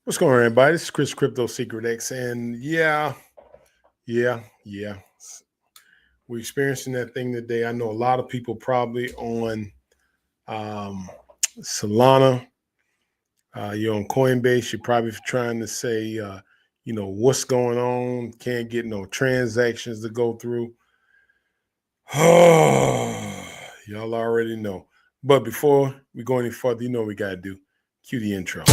What's going on, everybody? This is Chris Crypto Secret X, and yeah. We're experiencing that thing today. I know a lot of people probably on um, Solana. You're on Coinbase. You're probably trying to say, what's going on? Can't get no transactions to go through. Y'all already know. But before we go any further, you know what we gotta do. Cue the intro.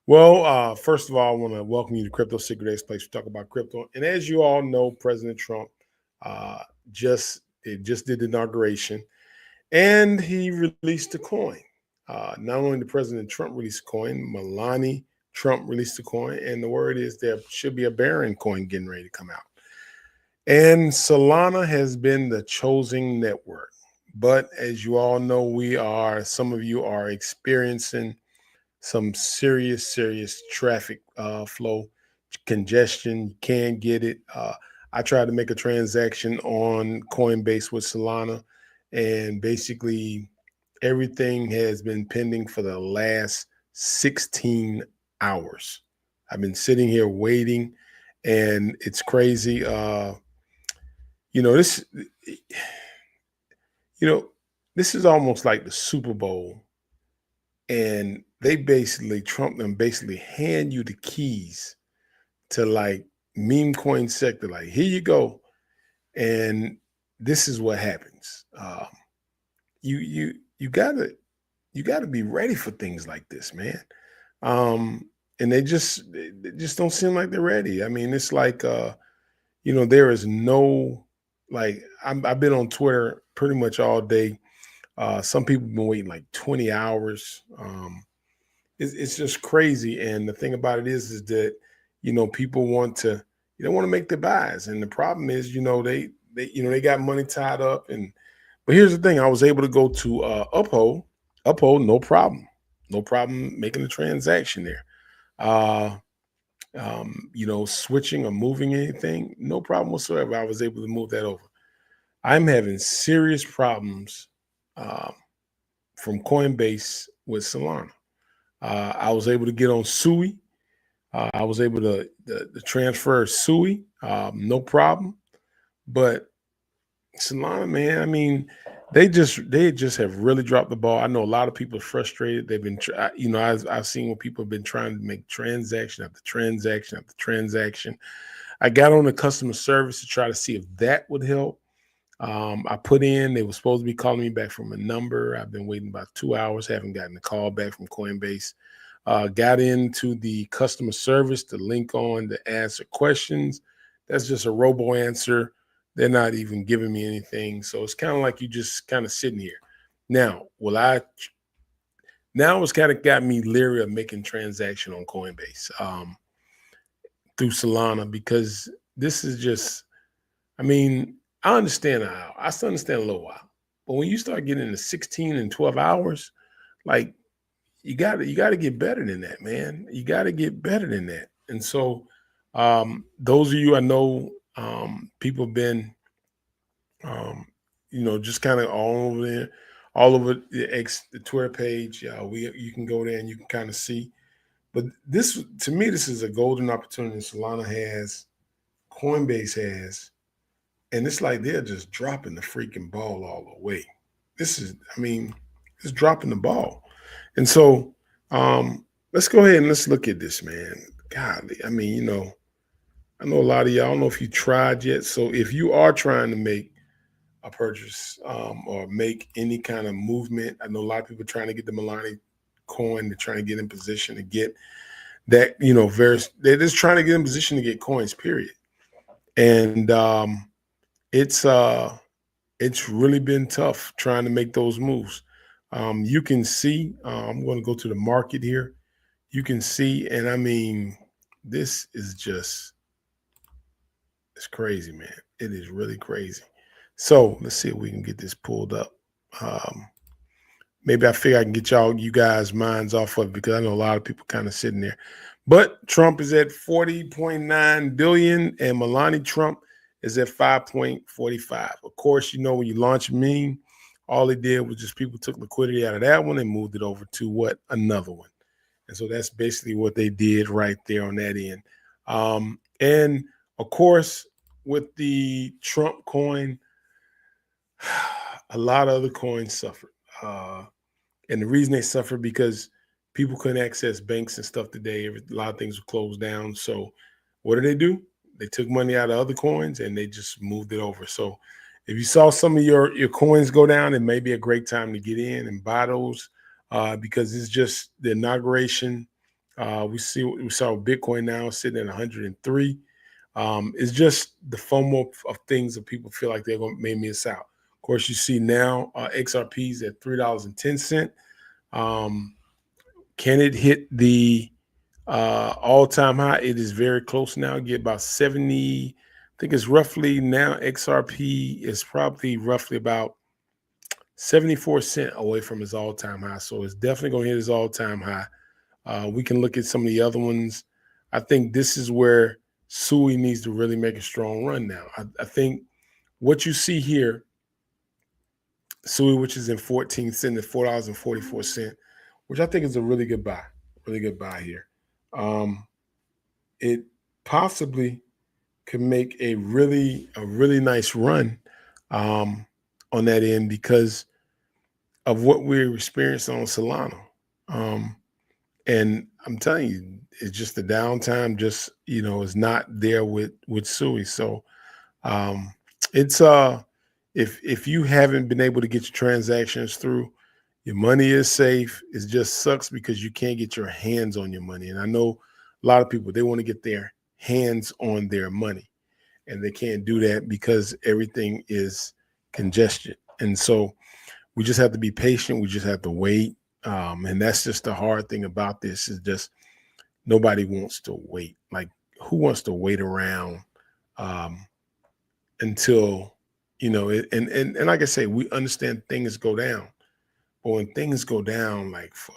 Well, first of all, I want to welcome you to Crypto Secret X Place. We talk about crypto, and as you all know, President Trump uh, just did the inauguration, and he released a coin. Not only did President Trump release a coin, Melania Trump released a coin, and the word is there should be a Baron coin getting ready to come out. And Solana has been the chosen network, but as you all know, some of you are experiencing some serious traffic flow congestion. You can't get it. I tried to make a transaction on Coinbase with Solana, and basically everything has been pending for the last 16 hours. I've been sitting here waiting, and it's crazy. You know this. You know this is almost like the Super Bowl, and they basically Trump them basically hand you the keys to like meme coin sector. Like, here you go, and this is what happens. You gotta be ready for things like this, man. And they just don't seem like they're ready. I mean, it's like there is no like I've been on Twitter pretty much all day. Some people have been waiting like 20 hours. It's just crazy. And the thing about it is that people want to make the buys, and the problem is they got money tied up. And but here's the thing: I was able to go to Uphold, no problem making a transaction there. Uh, Switching or moving anything, no problem whatsoever. I was able to move that over. I'm having serious problems um, from Coinbase with Solana. I was able to get on Sui. I was able to transfer Sui, no problem. But Solana, man, I mean, they just have really dropped the ball. I know a lot of people are frustrated. They've been, I've seen when people have been trying to make transaction after transaction after transaction. I got on the customer service to try to see if that would help. I put in, they were supposed to be calling me back from a number. I've been waiting about 2 hours, haven't gotten a call back from Coinbase. Got into the customer service to link on to answer questions. That's just a robo answer. They're not even giving me anything. So it's kind of like you just kind of sitting here. Now, now it's kind of got me leery of making transaction on Coinbase through Solana, because this is just, I mean, I understand how. I still understand a little while. But when you start getting into 16 and 12 hours, like you gotta get better than that, man. You gotta get better than that. And so those of you I know, people have been just kind of all over the Twitter page. You can go there and you can kind of see. But this, to me, this is a golden opportunity Solana has, Coinbase has, and it's like they're just dropping the freaking ball all the way. This is, I mean, it's dropping the ball. And so let's go ahead and let's look at this, man. Golly, I mean, I know a lot of y'all. I don't know if you tried yet. So if you are trying to make a purchase or make any kind of movement, I know a lot of people trying to get the Melania coin. They're trying to get in position to get that, they're just trying to get in position to get coins, period. And it's really been tough trying to make those moves. You can see, I'm going to go to the market here. You can see, and I mean, this is just, it's crazy, man. It is really crazy. So let's see if we can get this pulled up. Maybe I figure I can get you guys' minds off of it, because I know a lot of people kind of sitting there. But Trump is at 40.9 billion, and Melania Trump is at 5.45. Of course, when you launch a meme, all it did was just people took liquidity out of that one and moved it over to what? Another one. And so that's basically what they did right there on that end. And of course, with the Trump coin, a lot of other coins suffered. And the reason they suffered because people couldn't access banks and stuff today. A lot of things were closed down. So what do? They took money out of other coins and they just moved it over. So if you saw some of your coins go down, it may be a great time to get in and buy those because it's just the inauguration. We saw Bitcoin now sitting at 103. It's just the FOMO of things that people feel like they're going to may miss out. Of course, you see now XRP's at $3.10. Can it hit the all-time high? It is very close now. Get about 70. I think it's roughly now XRP is probably roughly about 74 cents away from his all-time high. So it's definitely going to hit his all-time high. We can look at some of the other ones. I think this is where Sui needs to really make a strong run now. I think what you see here, Sui, which is in 14 cents at $4.44, which I think is a really good buy here. It possibly could make a really nice run on that end because of what we're experiencing on Solana. And I'm telling you, it's just the downtime just, is not there with Sui. So it's if you haven't been able to get your transactions through, your money is safe. It just sucks because you can't get your hands on your money. And I know a lot of people, they want to get their hands on their money and they can't do that because everything is congested. And so we just have to be patient. We just have to wait. And that's just the hard thing about this is just nobody wants to wait. Like who wants to wait around until, and like I say, we understand things go down. But when things go down like for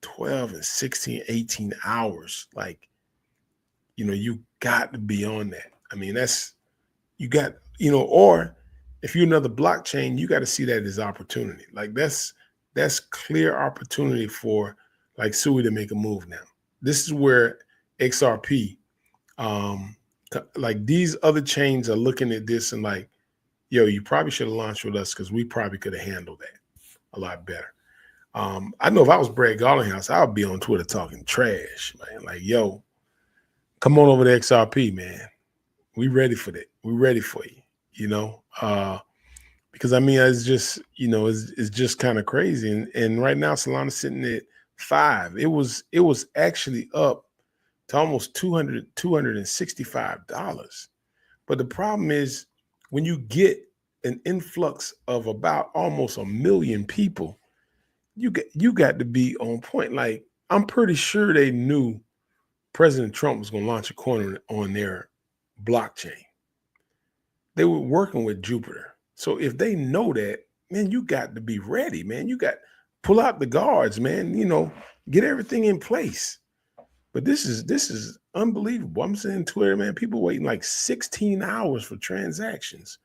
12 and 16, 18 hours, like, you got to be on that. I mean, you got, or if you're another blockchain, you got to see that as opportunity. Like that's clear opportunity for like Sui to make a move now. This is where XRP, like these other chains are looking at this and like, yo, you probably should have launched with us because we probably could have handled that a lot better. I know if I was Brad Garlinghouse, I would be on Twitter talking trash, man. Like, yo, come on over to XRP, man. We ready for that. We ready for you, because I mean, it's just, it's just kind of crazy. And right now, Solana's sitting at 5. It was actually up to almost $265. But the problem is when you get an influx of about almost 1 million people, you got to be on point. Like, I'm pretty sure they knew President Trump was going to launch a coin on their blockchain. They were working with Jupiter. So if they know that, man, you got to be ready, man. You got pull out the guards, man, get everything in place. But this is unbelievable. I'm saying Twitter, man, people waiting like 16 hours for transactions.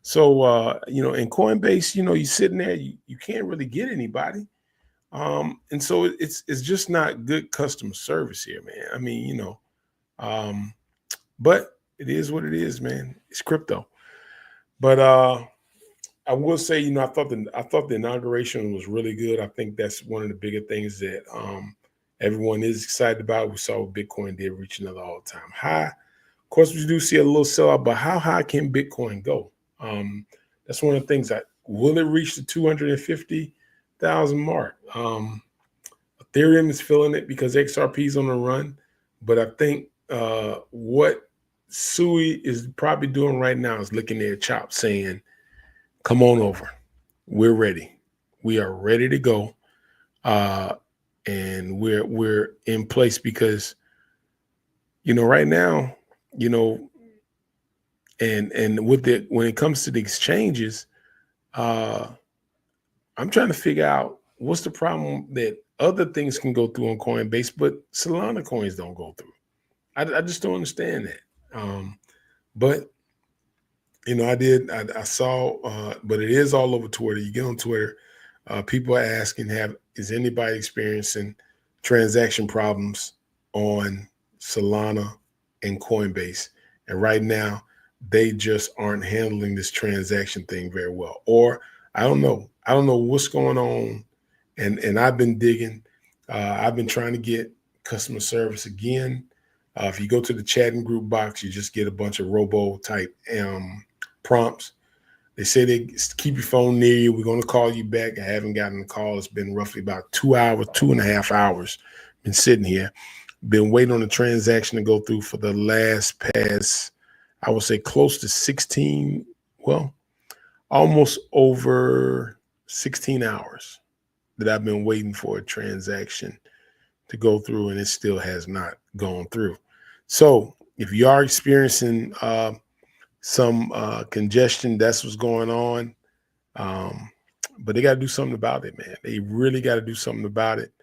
So, in Coinbase, you're sitting there, you can't really get anybody. And so it's just not good customer service here, man. I mean, but it is what it is, man. It's crypto. But I will say, I thought the inauguration was really good. I think that's one of the bigger things that everyone is excited about. We saw Bitcoin did reach another all-time high. Of course, we do see a little sell-off, but how high can Bitcoin go? That's one of the things that will it reach the 250,000 mark? Ethereum is feeling it because XRP is on the run, but I think what Sui is probably doing right now is looking at Chop saying, come on over. We're ready. We are ready to go. And we're in place because, right now, and with it, when it comes to the exchanges, I'm trying to figure out what's the problem that other things can go through on Coinbase, but Solana coins don't go through. I just don't understand that. But I saw, but it is all over Twitter. You get on Twitter, people are asking, is anybody experiencing transaction problems on Solana and Coinbase? And right now, they just aren't handling this transaction thing very well. Or I don't know. I don't know what's going on. And I've been digging. I've been trying to get customer service again. If you go to the chatting group box, you just get a bunch of robo type prompts. They say they keep your phone near you. We're going to call you back. I haven't gotten a call. It's been roughly about 2 hours, 2.5 hours. Been sitting here, been waiting on the transaction to go through for the past, I would say close to 16, well, almost over 16 hours that I've been waiting for a transaction to go through, and it still has not gone through. So if you are experiencing some congestion, that's what's going on. But they got to do something about it, man. They really got to do something about it,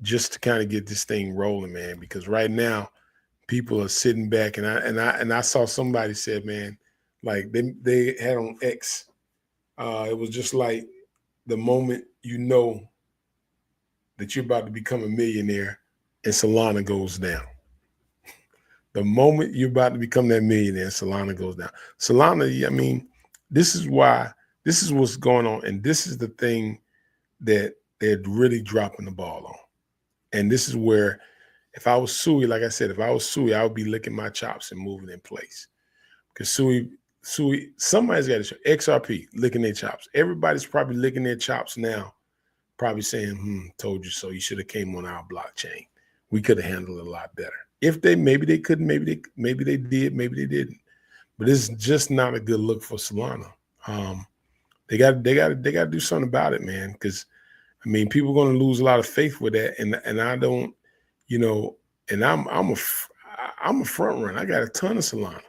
just to kind of get this thing rolling, man. Because right now, people are sitting back, and I saw somebody said, man, like they had on X, it was just like the moment you know that you're about to become a millionaire, and Solana goes down. The moment you're about to become that millionaire, Solana goes down. Solana, I mean, this is what's going on. And this is the thing that they're really dropping the ball on. And this is where, if I was Sui, like I said, if I was Sui, I would be licking my chops and moving in place. Because Sui, somebody's got to show XRP licking their chops. Everybody's probably licking their chops now, probably saying, told you so. You should have came on our blockchain. We could have handled it a lot better. If maybe they couldn't, maybe they did, maybe they didn't. But it's just not a good look for Solana. They got to do something about it, man. Because I mean, people are going to lose a lot of faith with that, and I don't, and I'm a front runner. I got a ton of Solana,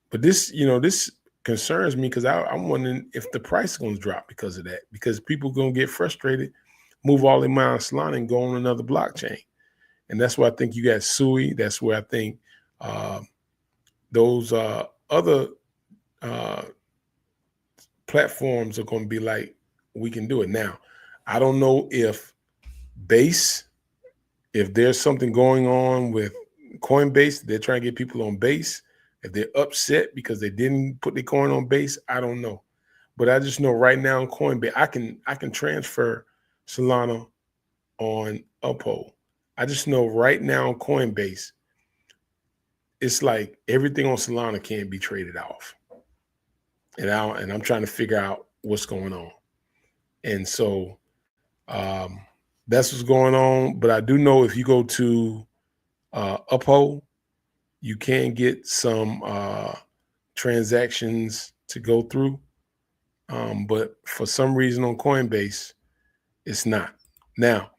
but this concerns me because I'm wondering if the price is going to drop because of that. Because people are going to get frustrated, move all their money on Solana and go on another blockchain. And that's why I think you got Sui. That's where I think those other platforms are going to be like, we can do it. Now, I don't know if there's something going on with Coinbase, they're trying to get people on Base. If they're upset because they didn't put their coin on Base, I don't know. But I just know right now on Coinbase, I can transfer Solana on Uphold. I just know right now on Coinbase, it's like everything on Solana can't be traded off. And I'm trying to figure out what's going on. And so that's what's going on. But I do know if you go to Uphold, you can get some transactions to go through. But for some reason on Coinbase, it's not. Now,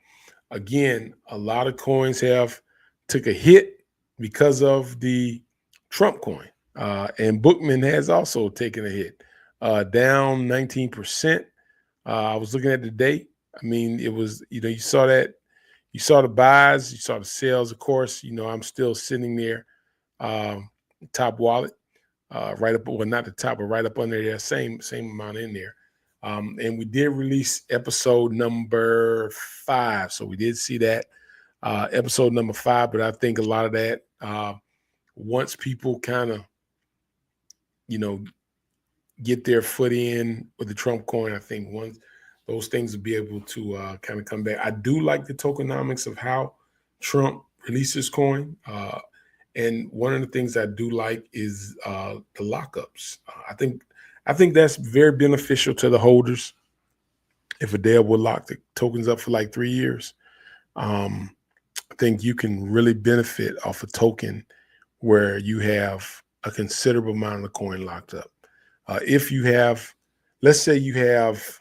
again, a lot of coins took a hit because of the Trump coin. And Bookman has also taken a hit, down 19%. I was looking at the date. I mean, it was, you saw that, you saw the buys, you saw the sales, of course. I'm still sitting there, top wallet, right up, well, not the top, but right up under there, same amount in there. And we did release episode number 5. So we did see that, episode number 5. But I think a lot of that, once people kind of, get their foot in with the Trump coin, I think once those things will be able to kind of come back. I do like the tokenomics of how Trump releases coin. And one of the things I do like is the lockups. I think that's very beneficial to the holders. If a DAO will lock the tokens up for like 3 years, I think you can really benefit off a token where you have a considerable amount of the coin locked up. If you have, let's say you have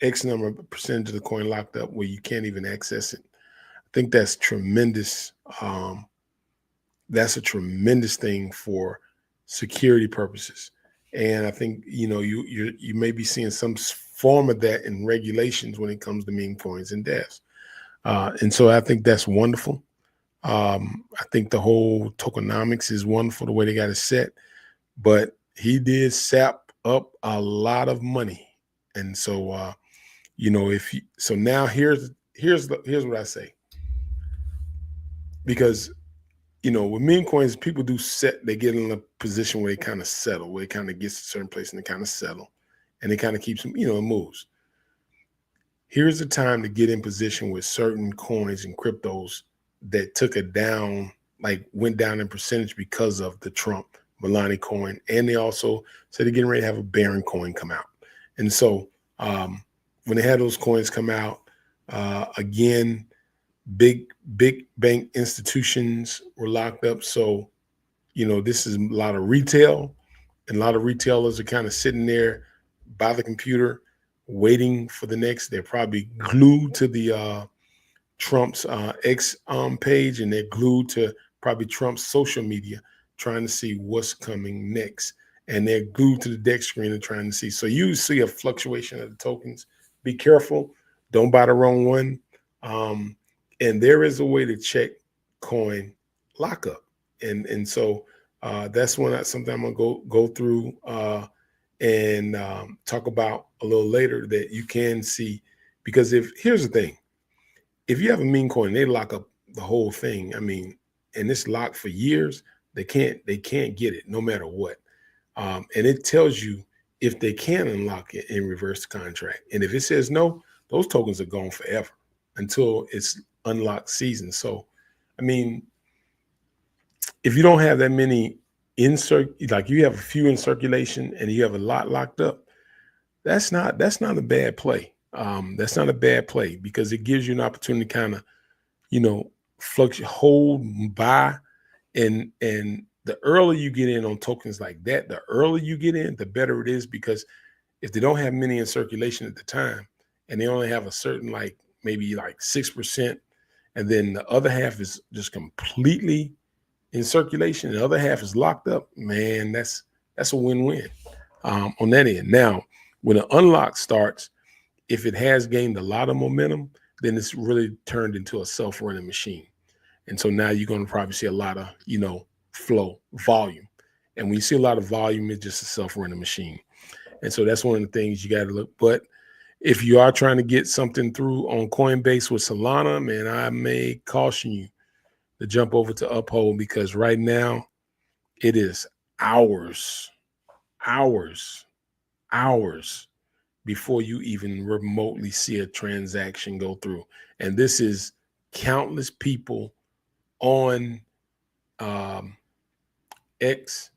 X number of percentage of the coin locked up where you can't even access it, I think that's tremendous. That's a tremendous thing for security purposes. And I think, you may be seeing some form of that in regulations when it comes to meme coins and DApps. And so I think that's wonderful. I think the whole tokenomics is wonderful the way they got it set, but he did sap up a lot of money. And so if you, so now here's what I say. Because with meme coins, people do set, they get in a position where they kind of settle, where it kind of gets to a certain place and they kind of settle. And it kind of keeps them, it moves. Here's the time to get in position with certain coins and cryptos that took a down, like went down in percentage because of the Trump Melania coin. And they also said they're getting ready to have a Baron coin come out. And so when they had those coins come out, again, big bank institutions were locked up. So, this is a lot of retail, and a lot of retailers are kind of sitting there by the computer waiting for the next. They're probably glued to the Trump's X page, and they're glued to probably Trump's social media, trying to see what's coming next. And they're glued to the deck screen and trying to see. So you see a fluctuation of the tokens. Be careful. Don't buy the wrong one. And there is a way to check coin lockup. And so that's when something I'm gonna go through and talk about a little later, that you can see. Because here's the thing, if you have a meme coin, they lock up the whole thing. I mean, and it's locked for years. They can't get it no matter what. And it tells you if they can unlock it in reverse contract. And if it says no, those tokens are gone forever until it's unlocked season. So, I mean, if you don't have that many like you have a few in circulation and you have a lot locked up, that's not a bad play. That's not a bad play, because it gives you an opportunity to kind of, fluctuate, hold, buy, and the earlier you get in on tokens like that, the earlier you get in, the better it is. Because if they don't have many in circulation at the time, and they only have a certain, like maybe like 6%, and then the other half is just completely in circulation, and the other half is locked up, man, that's a win-win on that end. Now, when an unlock starts, if it has gained a lot of momentum, then it's really turned into a self-running machine. And so now you're going to probably see a lot of, flow, volume. And when you see a lot of volume, it's just a self-running machine. And so that's one of the things you got to look. But if you are trying to get something through on Coinbase with Solana, man, I may caution you to jump over to Uphold, because right now it is hours before you even remotely see a transaction go through. And this is countless people on X,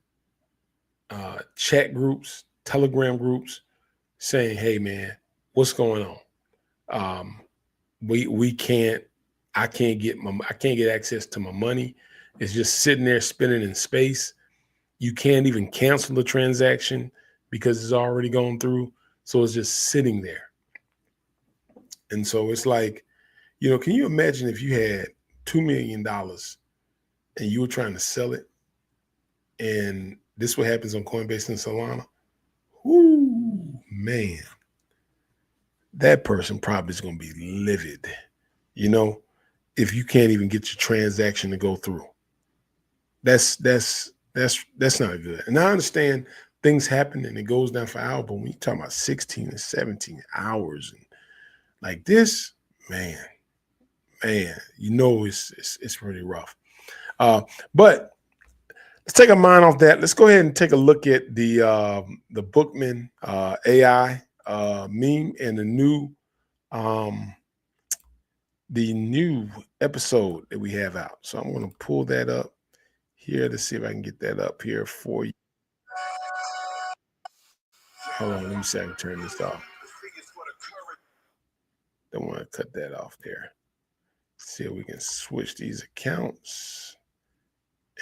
chat groups, Telegram groups, saying, "Hey, man, what's going on? We can't. I can't get access to my money. It's just sitting there spinning in space. You can't even cancel the transaction because it's already gone through. So it's just sitting there." And so it's like, can you imagine if you had $2 million and you were trying to sell it, and this what happens on Coinbase and Solana? Whoo, man, that person probably is going to be livid, if you can't even get your transaction to go through. That's not good. And I understand things happen and it goes down for hours, but when you're talking about 16 and 17 hours and like this, man, it's really rough. But let's take our mind off that. Let's go ahead and take a look at the Bookman AI meme and the new episode that we have out. So I'm going to pull that up here to see if I can get that up here for you. Hold on, let me see if I can turn this off. Don't want to cut that off there. See if we can switch these accounts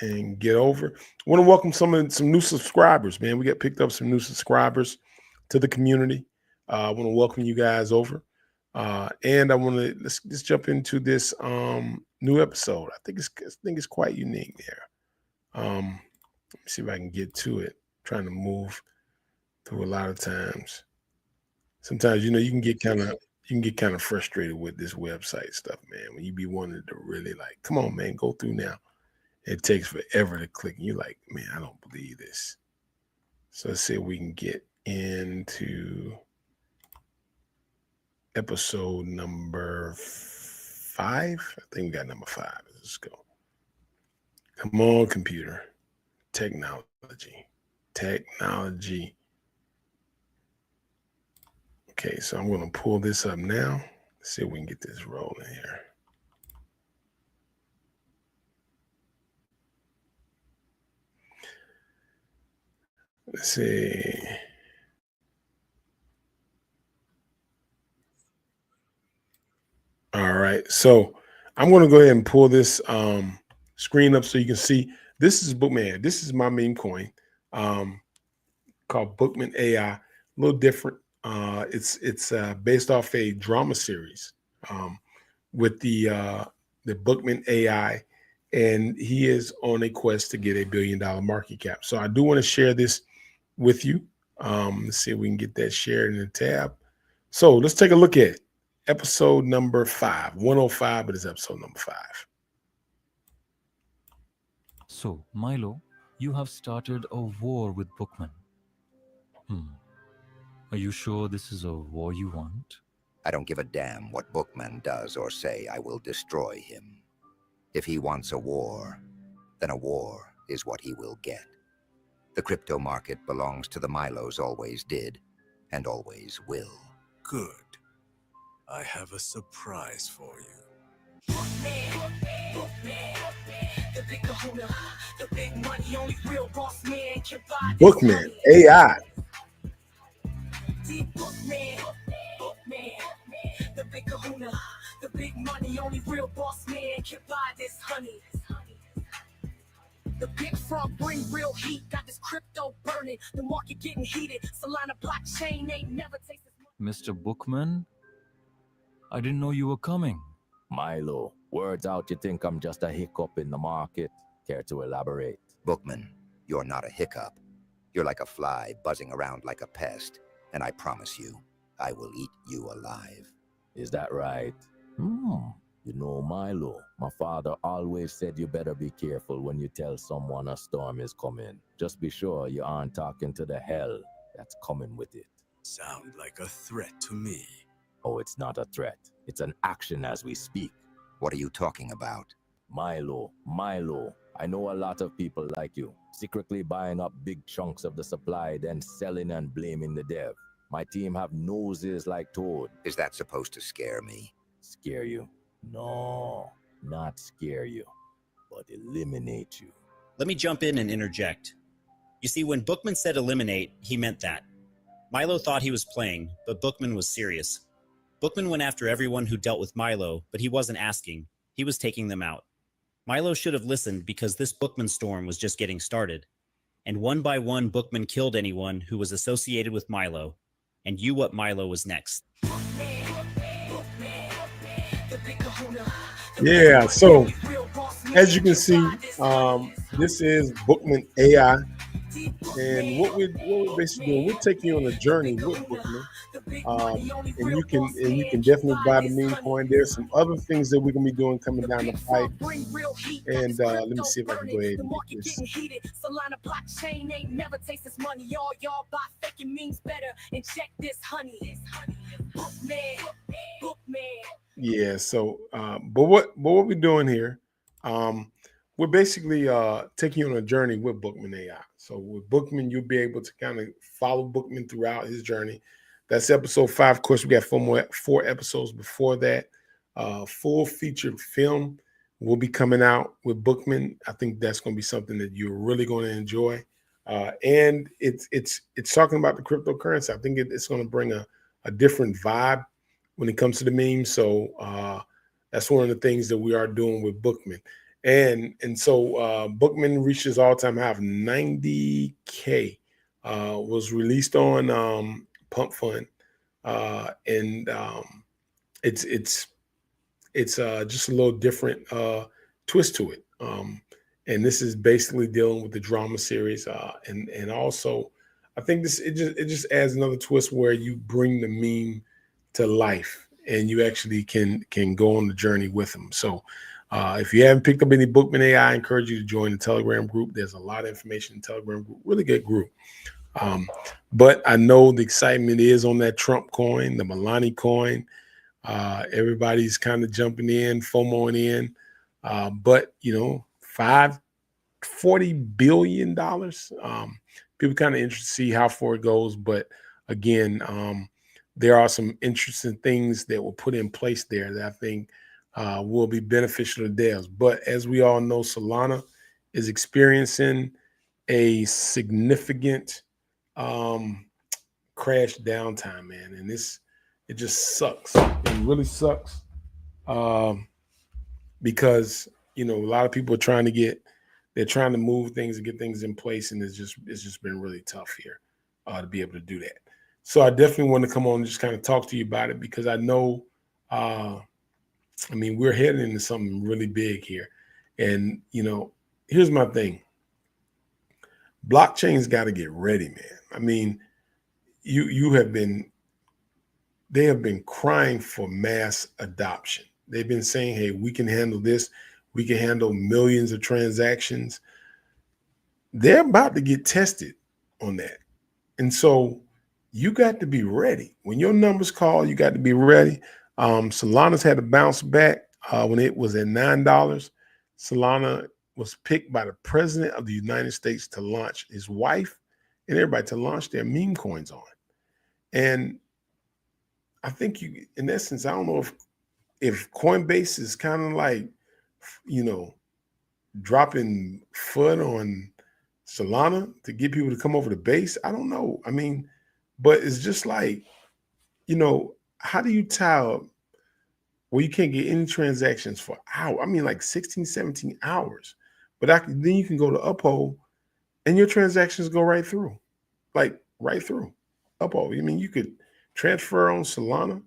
and get over. I want to welcome some new subscribers, man. We got picked up some new subscribers to the community. I want to welcome you guys over. And I want to let's jump into this new episode. I think it's quite unique there. Let me see if I can get to it. I'm trying to move through a lot of times. Sometimes you can get kind of you can get kind of frustrated with this website stuff, man. When you be wanting to really like, come on, man, go through now. It takes forever to click. And you're like, man, I don't believe this. So let's see if we can get into episode number 5. I think we got number 5. Let's go. Come on, computer. Technology. Okay, so I'm going to pull this up now. Let's see if we can get this rolling here. Let's see. All right, so I'm going to go ahead and pull this screen up so you can see. This is Bookman. This is my meme coin called Bookman AI. A little different. It's based off a drama series with the Bookman AI, and he is on a quest to get $1 billion market cap. So I do want to share this with you. Let's see if we can get that shared in the tab. So let's take a look at episode number 5, 105, but it's episode number 5. So, Milo, you have started a war with Bookman. Are you sure this is a war you want? I don't give a damn what Bookman does or say. I will destroy him. If he wants a war, then a war is what he will get. The crypto market belongs to the Milos, always did, and always will. Good. I have a surprise for you. Bookman AI. The big kahuna, the big money, only real boss man can buy this honey. The big frog bring real heat, got this crypto burning, the market getting heated. Solana blockchain ain't never tasted money. Mr. Bookman? I didn't know you were coming. Milo, words out you think I'm just a hiccup in the market. Care to elaborate? Bookman, you're not a hiccup. You're like a fly buzzing around like a pest, and I promise you, I will eat you alive. Is that right? You know, Milo, my father always said you better be careful when you tell someone a storm is coming. Just be sure you aren't talking to the hell that's coming with it. Sound like a threat to me. Oh, it's not a threat. It's an action as we speak. What are you talking about? Milo, I know a lot of people like you, secretly buying up big chunks of the supply, then selling and blaming the dev. My team have noses like Toad. Is that supposed to scare me? Scare you? No, not scare you, but eliminate you. Let me jump in and interject. You see, when Bookman said eliminate, he meant that. Milo thought he was playing, but Bookman was serious. Bookman went after everyone who dealt with Milo, but he wasn't asking. He was taking them out. Milo should have listened because this Bookman storm was just getting started. And one by one, Bookman killed anyone who was associated with Milo, and knew what Milo was next. Yeah, so as you can see, this is Bookman AI. And what we're basically doing, we're taking you on a journey with Bookman. And you can definitely buy the meme coin. There's some other things that we're gonna be doing coming down the pipe. And let me see if I can go ahead and get this. Solana blockchain ain't never tasted money. Y'all buy faking memes better and check this honey. Bookman. Yeah, so but what we're doing here, we're basically taking you on a journey with Bookman AI. So with Bookman, you'll be able to kind of follow Bookman throughout his journey. That's episode 5. Of course, we got 4 episodes before that. Full featured film will be coming out with Bookman. I think that's going to be something that you're really going to enjoy. And it's talking about the cryptocurrency. I think it's going to bring a different vibe when it comes to the memes. So that's one of the things that we are doing with Bookman. And so Bookman reached his all-time high of 90K. Was released on Pump Fund, and it's just a little different twist to it. And this is basically dealing with the drama series, and also I think it just adds another twist where you bring the meme to life and you actually can go on the journey with them. So if you haven't picked up any Bookman AI, I encourage you to join the Telegram group. There's a lot of information in the Telegram group. Really good group. But I know the excitement is on that Trump coin, the Milani coin. Everybody's kind of jumping in, FOMOing in. But, $40 billion. People kind of interested to see how far it goes. But again, there are some interesting things that were put in place there that I think will be beneficial to devs. But as we all know, Solana is experiencing a significant crash downtime, man. And it just sucks. It really sucks. Because, a lot of people are they're trying to move things and get things in place. And it's just been really tough here to be able to do that. So I definitely want to come on and just kind of talk to you about it, because I know, we're heading into something really big here. And, here's my thing. Blockchain's got to get ready, man. They have been crying for mass adoption. They've been saying, hey, we can handle this. We can handle millions of transactions. They're about to get tested on that. And so you got to be ready. When your numbers call, you got to be ready. Solana's had to bounce back when it was at $9. Solana was picked by the president of the United States to launch, his wife and everybody to launch their meme coins on. And I think in essence, I don't know if Coinbase is kind of like, dropping foot on Solana to get people to come over to base. I don't know. But it's just like, how do you tell where you can't get any transactions for hours? Like 16, 17 hours. But then you can go to Uphold and your transactions go right through. Like right through Uphold. You could transfer on Solana.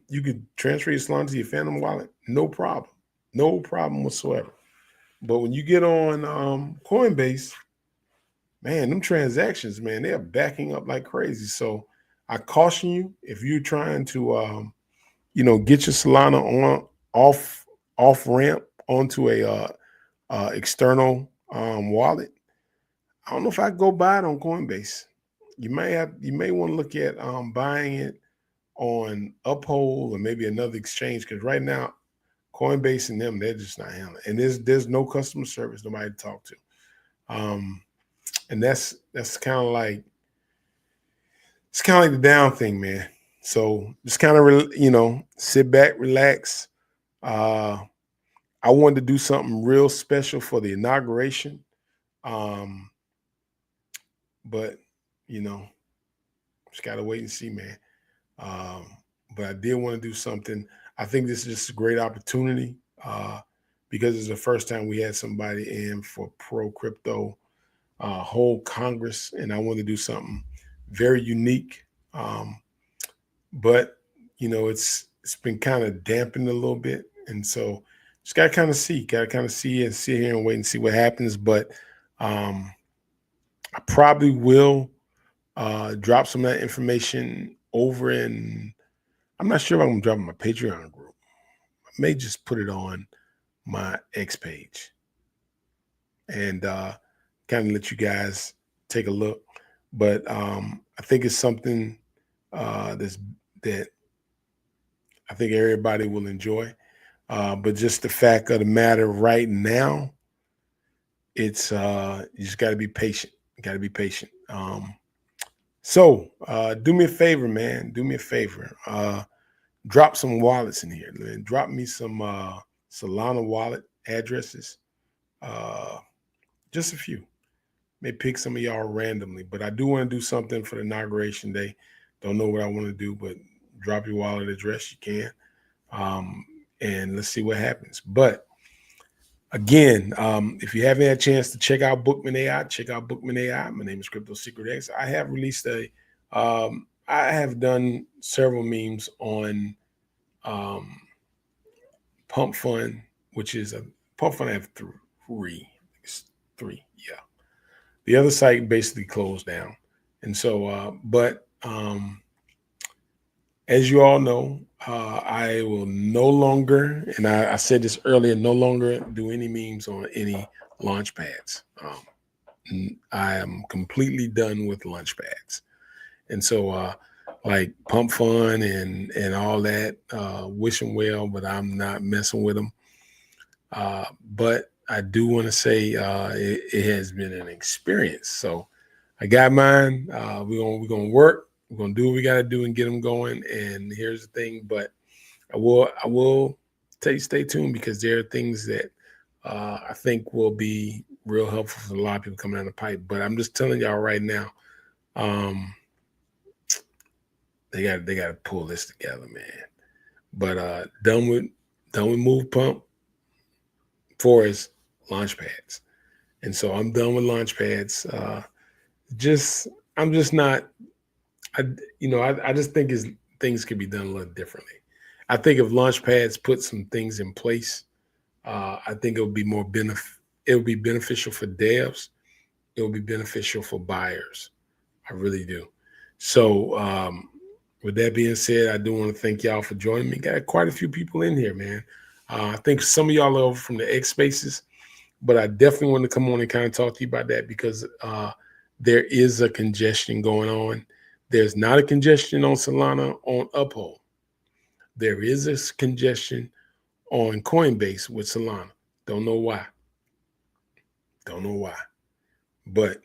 You could transfer your Solana to your Phantom wallet. No problem. No problem whatsoever. But when you get on Coinbase, man, them transactions, man, they're backing up like crazy. So I caution you, if you're trying to, get your Solana off ramp onto a external wallet. I don't know if I go buy it on Coinbase. You may want to look at buying it on Uphold or maybe another exchange, because right now Coinbase and them, they're just not handling it. And there's no customer service, nobody to talk to. And that's kind of like, it's kind of like the down thing, man. So just kind of, sit back, relax. I wanted to do something real special for the inauguration. But, just got to wait and see, man. But I did want to do something. I think this is just a great opportunity because it's the first time we had somebody in for pro crypto whole Congress, and I want to do something very unique. But it's been kind of dampened a little bit, and so just gotta kind of see and sit here and wait and see what happens. But I probably will drop some of that information over in. I'm not sure if I'm gonna drop it in my Patreon group. I may just put it on my X page and kind of let you guys take a look. But I think it's something that I think everybody will enjoy. But just the fact of the matter right now, it's you just got to be patient. You got to be patient. So do me a favor, man. Do me a favor. Drop some wallets in here. Man. Drop me some Solana wallet addresses. Just a few. May pick some of y'all randomly, but I do want to do something for the inauguration day. Don't know what I want to do, but drop your wallet address. You can. And let's see what happens. But again, if you haven't had a chance to check out Bookman AI, check out Bookman AI. My name is Crypto Secret X. I have released I have done several memes on Pump Fund, which is a Pump Fund. I have three. It's three, yeah. The other site basically closed down. And so, but as you all know, I will no longer, and I said this earlier, no longer do any memes on any launch pads. I am completely done with launch pads. And so, like Pump Fun and all that, wish them well, but I'm not messing with them. But I do want to say it has been an experience. So I got mine. We're gonna work. We're gonna do what we got to do and get them going. And here's the thing, but I will stay tuned because there are things that I think will be real helpful for a lot of people coming down the pipe. But I'm just telling y'all right now, um, they got to pull this together, man. But done with Move Pump for is launch pads. And so I'm done with launch pads. Just I'm just not I just think things could be done a little differently. I think if launch pads put some things in place, I think it would be beneficial for devs. It will be beneficial for buyers. I really do. So with that being said, I do want to thank y'all for joining me. Got quite a few people in here, man. I think some of y'all are over from the X Spaces, but I definitely want to come on and kind of talk to you about that because there is a congestion going on. There's not a congestion on Solana on Uphold. There is a congestion on Coinbase with Solana. Don't know why. Don't know why. But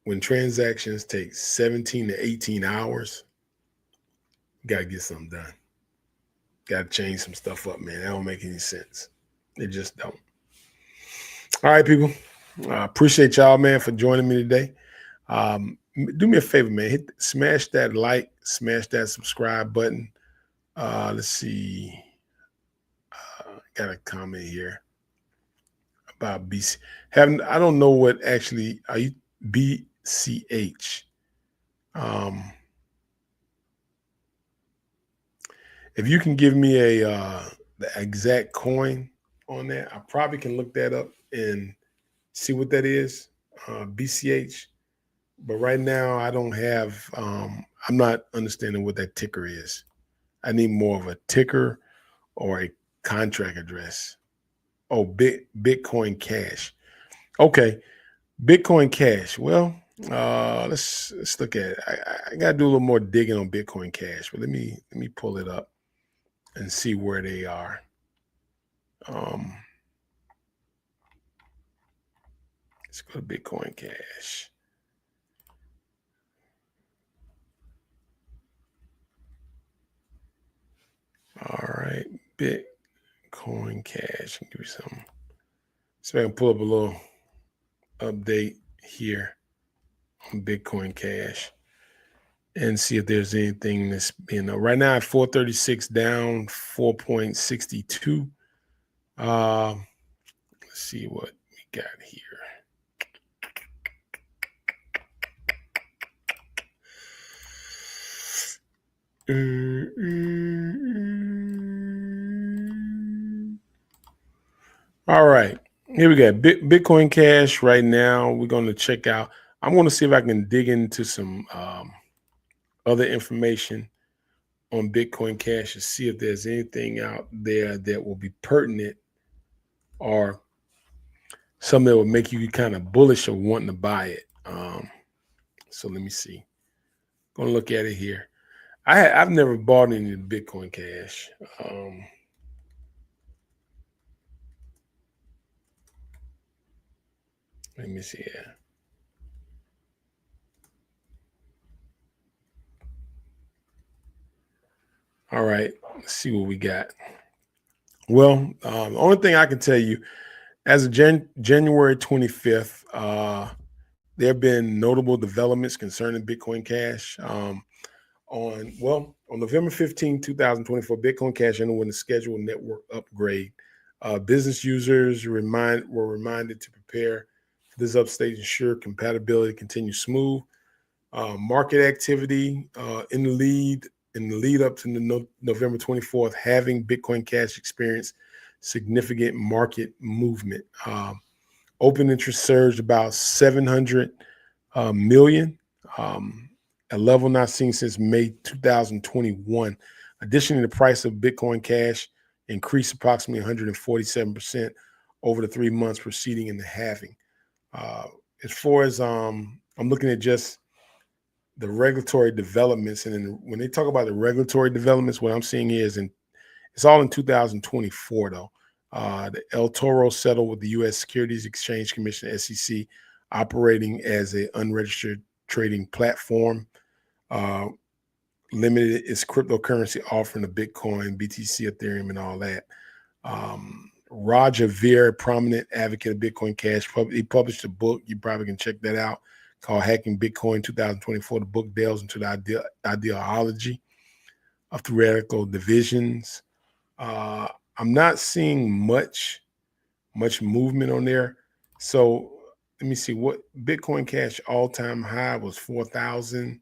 when transactions take 17 to 18 hours, got to get something done. Got to change some stuff up, man. That don't make any sense. It just don't. All right, people. I appreciate y'all, man, for joining me today. Do me a favor, man. Smash that like, smash that subscribe button. Let's see. Got a comment here about BC. I don't know what actually are you BCH. If you can give me the exact coin on that, I probably can look that up and see what that is. BCH. But right now I don't have I'm not understanding what that ticker is. I need more of a ticker or a contract address. Oh, Bitcoin Cash. Okay, Bitcoin Cash. Well, let's look at it. I gotta do a little more digging on Bitcoin Cash, but let me pull it up and see where they are. Let's go to Bitcoin Cash. All right, Bitcoin Cash. Give you some. So I can pull up a little update here on Bitcoin Cash and see if there's anything that's being right now at 436 down 4.62. Let's see what we got here. All right, here we go. Bitcoin Cash right now. We're going to check out. I'm going to see if I can dig into some other information on Bitcoin Cash to see if there's anything out there that will be pertinent or something that will make you kind of bullish or wanting to buy it. So let me see. Gonna look at it here. I've never bought any Bitcoin Cash. Let me see here. All right, let's see what we got. Well, the only thing I can tell you, as of January 25th, there have been notable developments concerning Bitcoin Cash. On November 15, 2024, Bitcoin Cash underwent a scheduled network upgrade. Business users were reminded to prepare for this upstate, ensure compatibility continues smooth. Market activity in the lead up to the November 24th, having Bitcoin Cash experience significant market movement. Open interest surged about 700 million. a level not seen since May 2021. Additionally, the price of Bitcoin Cash increased approximately 147% over the 3 months preceding in the halving. As far as I'm looking at just the regulatory developments, and then when they talk about the regulatory developments, what I'm seeing here is it's all in 2024 though. The El Toro settled with the U.S. Securities Exchange Commission (SEC), operating as an unregistered trading platform. Limited its cryptocurrency offering of Bitcoin, BTC, Ethereum, and all that. Roger Ver, prominent advocate of Bitcoin Cash, he published a book. You probably can check that out, called Hacking Bitcoin 2024. The book delves into the ideology of theoretical divisions. I'm not seeing much movement on there. So let me see what Bitcoin Cash all-time high was 4,000,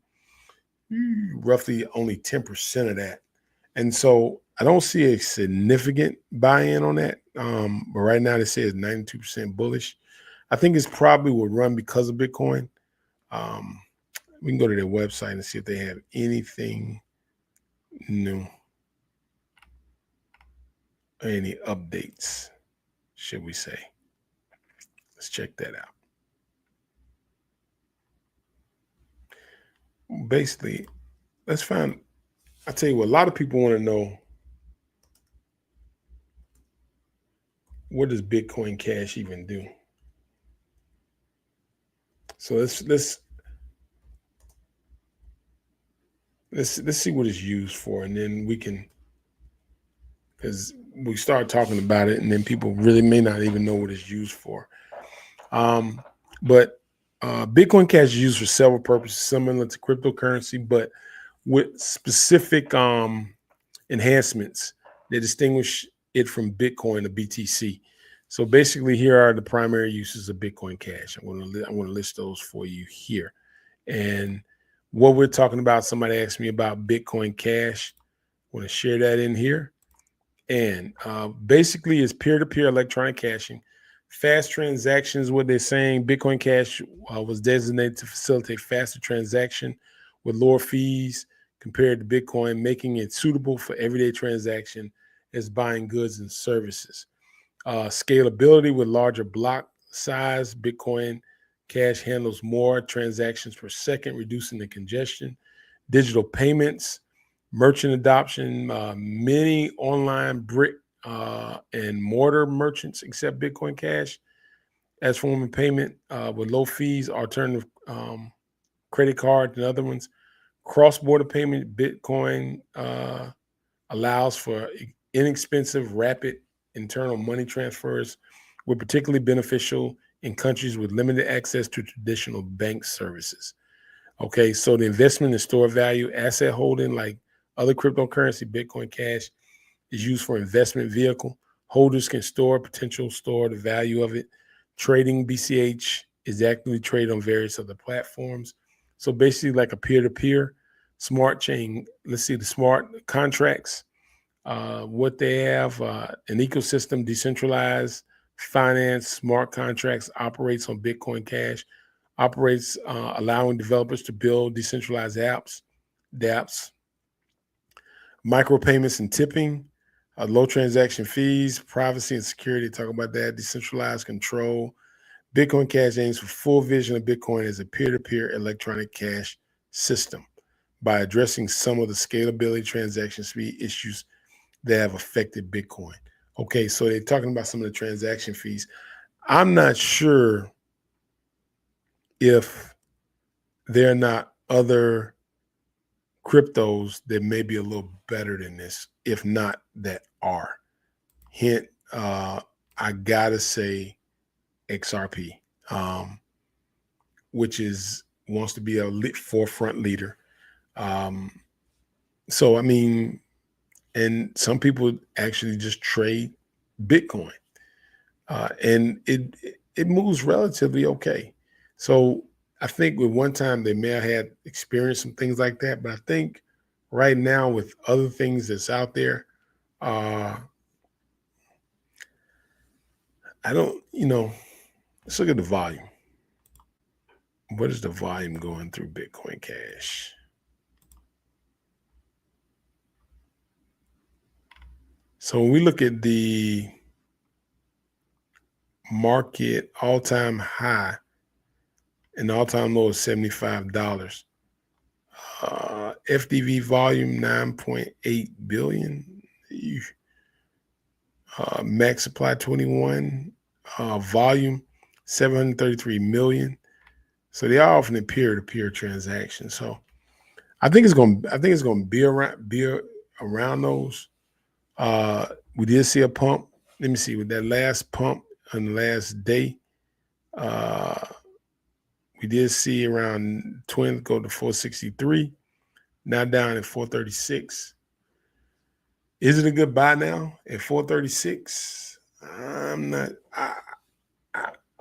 roughly only 10% of that. And so I don't see a significant buy-in on that. But right now they say it's 92% bullish. I think it's probably will run because of Bitcoin. We can go to their website and see if they have anything new, any updates, should we say. Let's check that out. Basically, let's find, I tell you what, a lot of people want to know, what does Bitcoin Cash even do? So let's see what it's used for, and then we can, because we start talking about it, and then people really may not even know what it's used for. But Bitcoin Cash is used for several purposes, similar to cryptocurrency, but with specific enhancements that distinguish it from Bitcoin or BTC. So basically, here are the primary uses of Bitcoin Cash. I'm going to list those for you here. And what we're talking about, somebody asked me about Bitcoin Cash. I want to share that in here. And basically, it's peer-to-peer electronic cashing. Fast transactions, what they're saying, Bitcoin Cash was designated to facilitate faster transaction with lower fees compared to Bitcoin, making it suitable for everyday transaction as buying goods and services. Scalability with larger block size, Bitcoin Cash handles more transactions per second, reducing the congestion. Digital payments, merchant adoption, many online brick and mortar merchants accept Bitcoin Cash as form of payment with low fees, alternative credit cards and other ones. Cross-border payment, Bitcoin allows for inexpensive, rapid internal money transfers, were particularly beneficial in countries with limited access to traditional bank services. Okay, so the investment in store value, asset holding, like other cryptocurrency, Bitcoin Cash is used for investment vehicle. Holders can store the value of it. Trading, BCH is actively traded on various other platforms. So basically like a peer-to-peer smart chain. Let's see the smart contracts. What they have, an ecosystem, decentralized finance, smart contracts, operates on Bitcoin Cash, operates allowing developers to build decentralized apps, dApps, micropayments and tipping, low transaction fees, privacy and security, talk about that, decentralized control. Bitcoin Cash aims for full vision of Bitcoin as a peer-to-peer electronic cash system by addressing some of the scalability, transaction speed issues that have affected Bitcoin. Okay, so they're talking about some of the transaction fees. I'm not sure if there are not other cryptos that may be a little better than this, if not that are. Hint, I gotta say XRP, which wants to be a forefront leader. So I mean, and some people actually just trade Bitcoin, and it moves relatively okay. So I think with one time they may have had experienced some things like that, but I think right now with other things that's out there, I don't, let's look at the volume. What is the volume going through Bitcoin Cash? So when we look at the market all-time high and all-time low is $75. FDV volume 9.8 billion. Max supply 21. Volume 733 million. So they are often in peer-to-peer transactions. So I think it's going to be around those. We did see a pump. Let me see, with that last pump on the last day, we did see around twins go to 463, now down at 436. Is it a good buy now at 436? I'm not.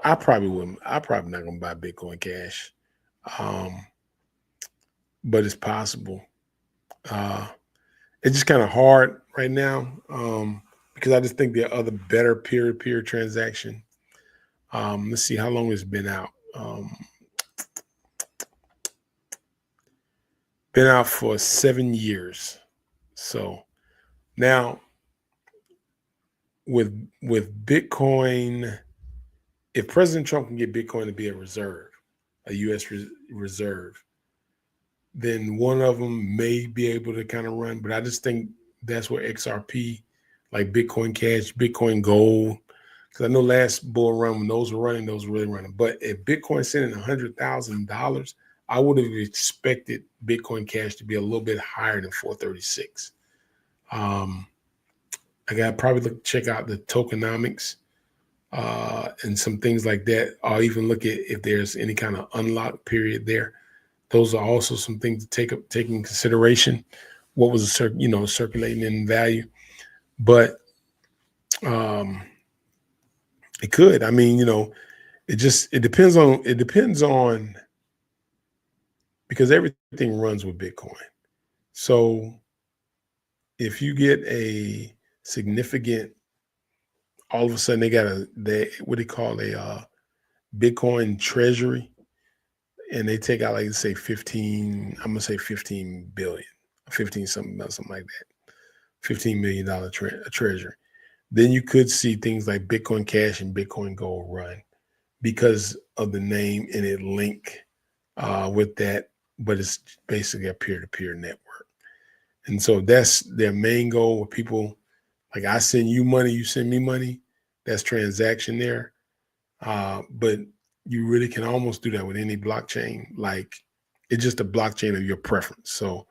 I probably wouldn't. I'm probably not gonna buy Bitcoin Cash, but it's possible. It's just kind of hard right now because I just think there are other better peer-to-peer transaction. Let's see how long it's been out. Been out for 7 years. So now with Bitcoin, if President Trump can get Bitcoin to be a reserve, a U.S. reserve, then one of them may be able to kind of run. But I just think that's where XRP, like Bitcoin Cash, Bitcoin Gold, because I know last bull run when those were running, those were really running. But if Bitcoin sitting at $100,000, I would have expected Bitcoin Cash to be a little bit higher than 436. I got to probably check out the tokenomics and some things like that. I'll even look at if there's any kind of unlock period there. Those are also some things to take in consideration. What was circulating in value, but it could. I mean, it depends on because everything runs with Bitcoin. So if you get a significant, all of a sudden they got what they call a Bitcoin treasury, and they take out, like, say 15, I'm gonna say 15 billion, 15 something like that, $15 million treasury. Then you could see things like Bitcoin Cash and Bitcoin Gold run because of the name and it link with that, but it's basically a peer-to-peer network. And so that's their main goal with people. Like, I send you money, you send me money. That's transaction there. But you really can almost do that with any blockchain. Like, it's just a blockchain of your preference. So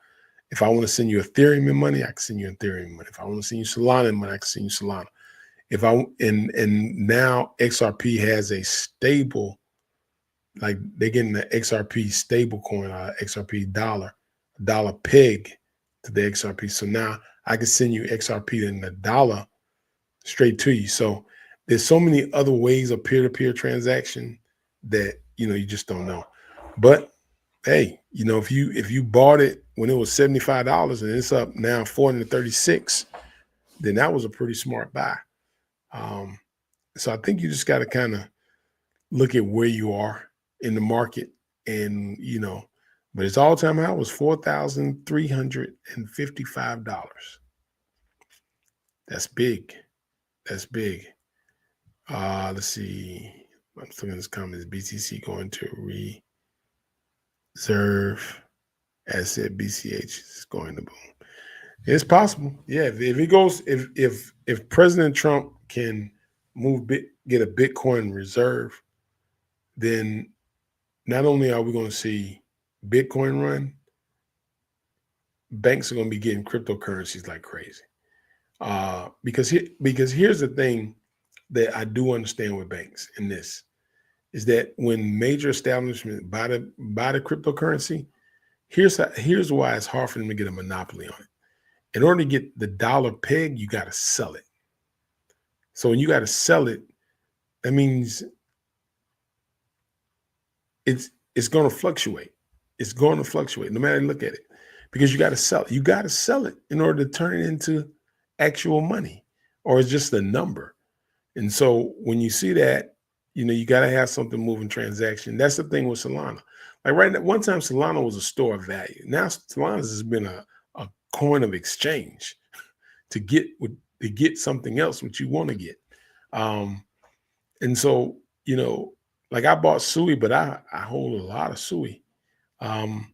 if I want to send you Ethereum in money, I can send you Ethereum money. If I want to send you Solana in money, I can send you Solana. And now XRP has a stable, like, they're getting the XRP stable coin, XRP dollar peg to the XRP. So now I can send you XRP in the dollar straight to you. So there's so many other ways of peer-to-peer transaction that, you just don't know. But hey, if you bought it when it was $75 and it's up now $436, then that was a pretty smart buy. So I think you just got to kind of look at where you are in the market, and but its all-time high was $4,355. That's big. That's big. Let's see. I'm looking at this comment. BTC going to reserve asset. BCH is going to boom. It's possible. Yeah. If it goes, if President Trump can get a Bitcoin reserve, then not only are we going to see Bitcoin run, banks are going to be getting cryptocurrencies like crazy. Because here's the thing that I do understand with banks in this is that when major establishments buy the cryptocurrency, here's why it's hard for them to get a monopoly on it. In order to get the dollar peg, you got to sell it. So when you got to sell it, that means it's going to fluctuate. It's going to fluctuate no matter how you look at it, because you got to sell it. You got to sell it in order to turn it into actual money, or it's just a number. And so when you see that, you got to have something moving transaction. That's the thing with Solana. Like right now, one time Solana was a store of value. Now Solana has been a coin of exchange to get something else which you want to get. And so, like I bought Sui, but I hold a lot of Sui. Um,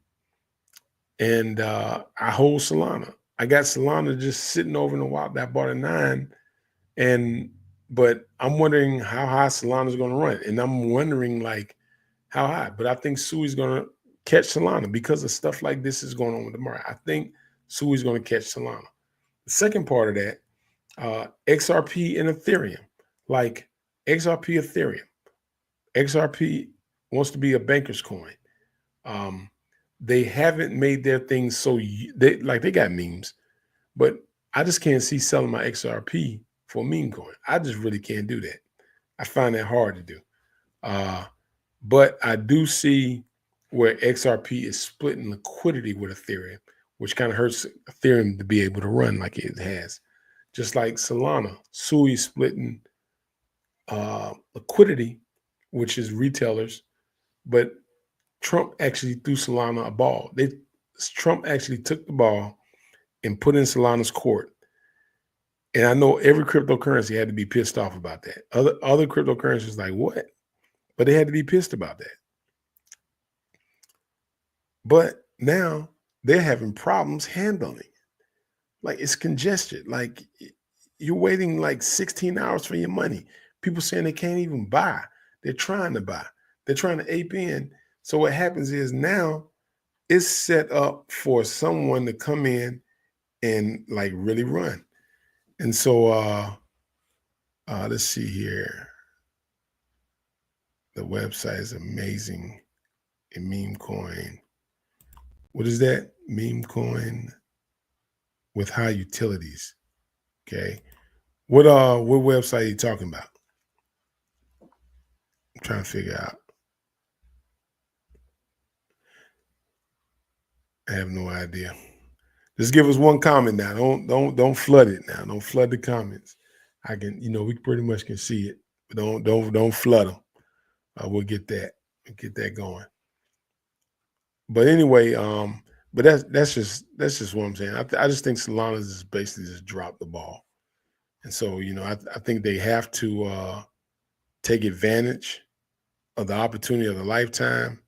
and I hold Solana. I got Solana just sitting over in the wild. I bought a 9, but I'm wondering how high Solana is going to run, and I'm wondering like how high. But I think Sui's going to catch Solana because of stuff like this is going on with the market. I think Sui's going to catch Solana. The second part of that, XRP and Ethereum, like XRP Ethereum. XRP wants to be a banker's coin. They haven't made their things so they got memes, but I just can't see selling my XRP for a meme coin. I just really can't do that. I find that hard to do. But I do see where XRP is splitting liquidity with Ethereum, which kind of hurts Ethereum to be able to run like it has. Just like Solana, Sui splitting liquidity, which is retailers, but Trump actually threw Solana a ball. Trump actually took the ball and put in Solana's court. And I know every cryptocurrency had to be pissed off about that. Other cryptocurrencies like, what? But they had to be pissed about that. But now they're having problems handling it. Like it's congested. Like you're waiting like 16 hours for your money. People saying they can't even buy. They're trying to buy. They're trying to ape in. So what happens is now it's set up for someone to come in and like really run. And so let's see here. The website is amazing. A meme coin. What is that? Meme coin with high utilities. Okay. What website are you talking about? I'm trying to figure out. I have no idea. Just give us one comment now. Don't flood it now. Don't flood the comments. I can, we pretty much can see it, but don't flood them. We'll get that going. But anyway, but that's just what I'm saying. I just think Solana is basically just dropped the ball, and so I think they have to take advantage of the opportunity of the lifetime,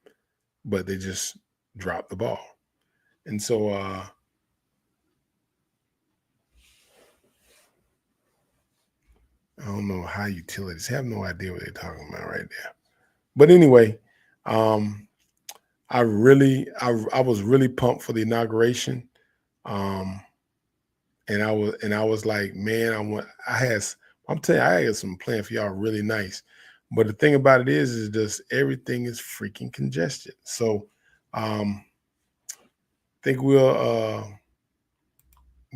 but they just dropped the ball, and so I don't know how utilities. I have no idea what they're talking about right there. But anyway, I was really pumped for the inauguration. And I was like, man, I'm telling you, I had some plan for y'all really nice. But the thing about it is just everything is freaking congested. So I think we'll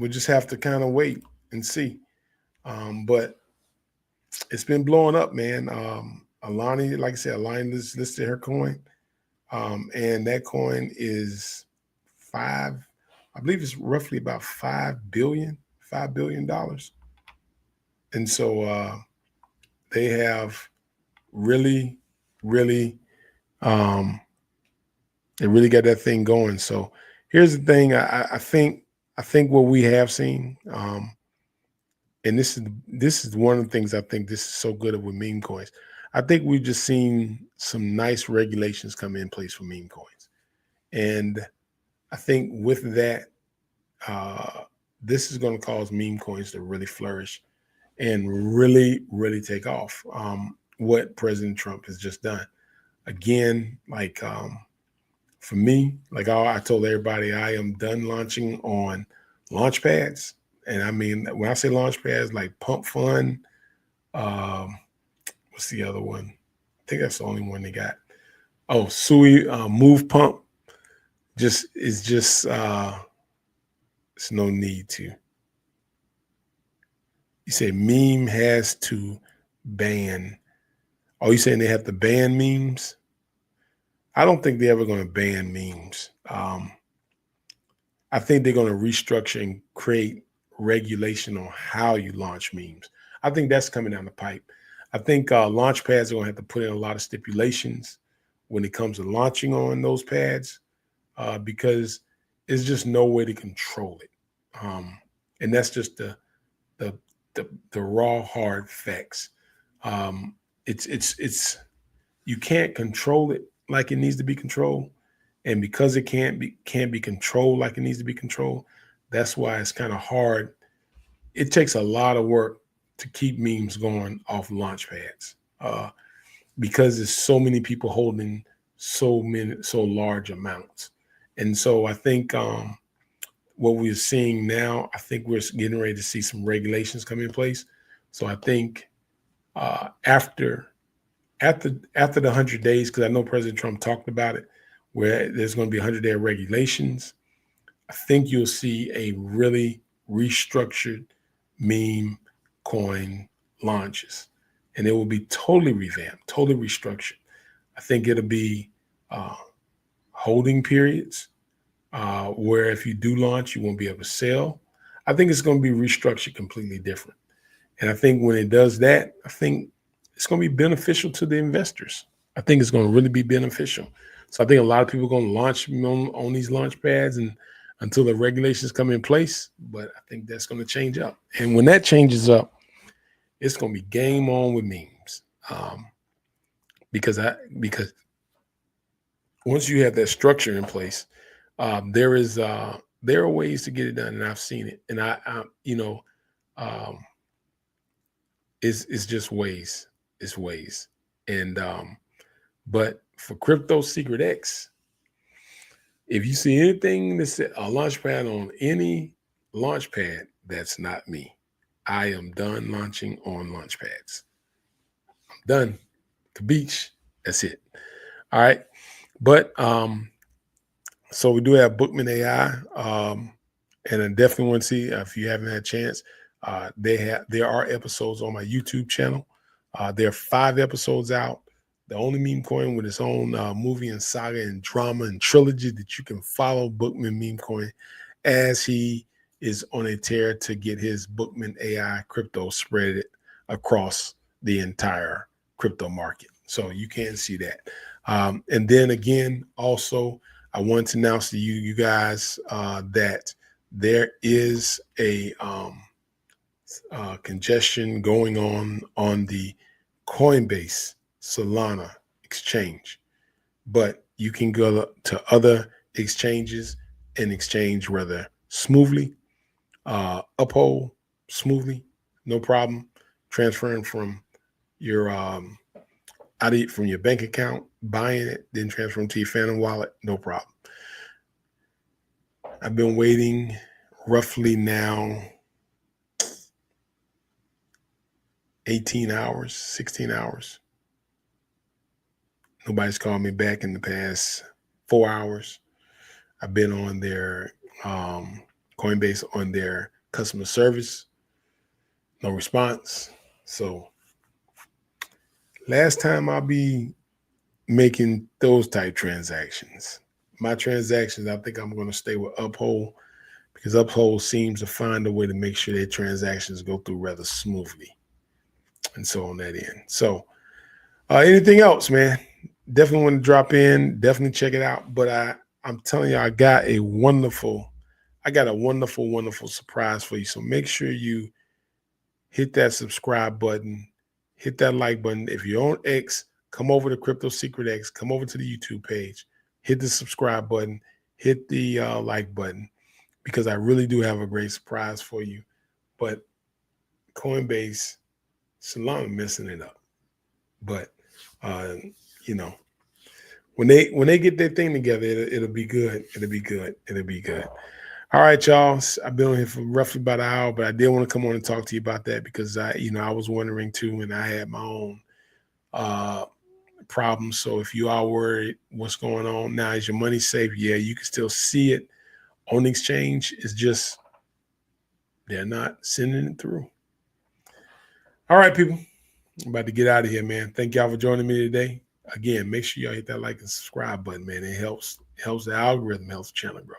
just have to kind of wait and see. But it's been blowing up, man. Alani, like I said, Alani listed her coin. And that coin is I believe it's roughly about $5 billion. And so they have really, really, they really got that thing going. So here's the thing. I think what we have seen, and this is one of the things I think this is so good with meme coins. I think we've just seen some nice regulations come in place for meme coins. And I think with that, this is going to cause meme coins to really flourish and really, really take off. What President Trump has just done. Again, like for me, like I told everybody, I am done launching on launch pads. And I mean, when I say launch pads, like Pump Fund, what's the other one? I think that's the only one they got. Oh, Sui Move Pump. It's no need to. You say meme has to ban. Oh, you saying they have to ban memes? I don't think they're ever going to ban memes. I think they're going to restructure and create regulation on how you launch memes. I think that's coming down the pipe. I think launch pads are going to have to put in a lot of stipulations when it comes to launching on those pads because there's just no way to control it. And that's just the, the raw hard facts. It's you can't control it like it needs to be controlled, and because it can't be controlled like it needs to be controlled, that's why it's kind of hard. It takes a lot of work to keep memes going off launch pads because there's so many people holding so large amounts, and so I think what we're seeing now, I think we're getting ready to see some regulations come in place. So I think after the 100 days, because I know President Trump talked about it, where there's going to be 100-day regulations, I think you'll see a really restructured meme coin launches, and it will be totally revamped, totally restructured. I think it'll be holding periods where if you do launch, you won't be able to sell. I think it's going to be restructured completely different. And I think when it does that, I think it's going to be beneficial to the investors. I think it's going to really be beneficial. So I think a lot of people are going to launch on these launch pads and until the regulations come in place. But I think that's going to change up. And when that changes up, it's going to be game on with memes. Because once you have that structure in place, there are ways to get it done, and I've seen it. And it's just ways. It's ways. And but for Crypto Secret X, if you see anything that's a launch pad on any launch pad, that's not me. I am done launching on launch pads. I'm done. The beach. That's it. All right. But so we do have Bookman AI. And I definitely want to see if you haven't had a chance. There are episodes on my YouTube channel. There are 5 episodes out. The only meme coin with its own movie and saga and drama and trilogy that you can follow Bookman meme coin as he is on a tear to get his Bookman AI crypto spread across the entire crypto market. So you can see that. And then again, also, I want to announce to you guys that there is a congestion going on the Coinbase Solana exchange, but you can go to other exchanges and exchange rather smoothly, uphold smoothly, no problem, transferring from your from your bank account, buying it, then transferring to your Phantom wallet, no problem. I've been waiting roughly now 18 hours, 16 hours. Nobody's called me back in the past 4 hours. I've been on their Coinbase on their customer service. No response. So last time I'll be making those type transactions. My transactions, I think I'm going to stay with Uphold because Uphold seems to find a way to make sure their transactions go through rather smoothly. And so on that end. So anything else, man? Definitely want to drop in. Definitely check it out. But I'm telling you, I got a wonderful, wonderful surprise for you. So make sure you hit that subscribe button, hit that like button. If you're on X, come over to Crypto Secret X, come over to the YouTube page, hit the subscribe button, hit the like button, because I really do have a great surprise for you. But Coinbase, Solana messing it up. But when they get their thing together, it'll be good. It'll be good. It'll be good. All right, y'all. I've been on here for roughly about an hour, but I did want to come on and talk to you about that because I was wondering too, and I had my own problems. So if you are worried what's going on now, is your money safe? Yeah, you can still see it on the exchange. It's just they're not sending it through. All right, people. I'm about to get out of here, man. Thank y'all for joining me today. Again, make sure y'all hit that like and subscribe button, man. It helps the algorithm, helps the channel grow.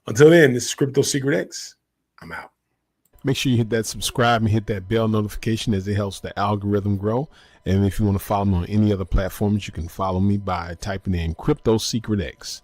Until then, this is Crypto Secret X. I'm out. Make sure you hit that subscribe and hit that bell notification, as it helps the algorithm grow. And if you want to follow me on any other platforms, you can follow me by typing in Crypto Secret X.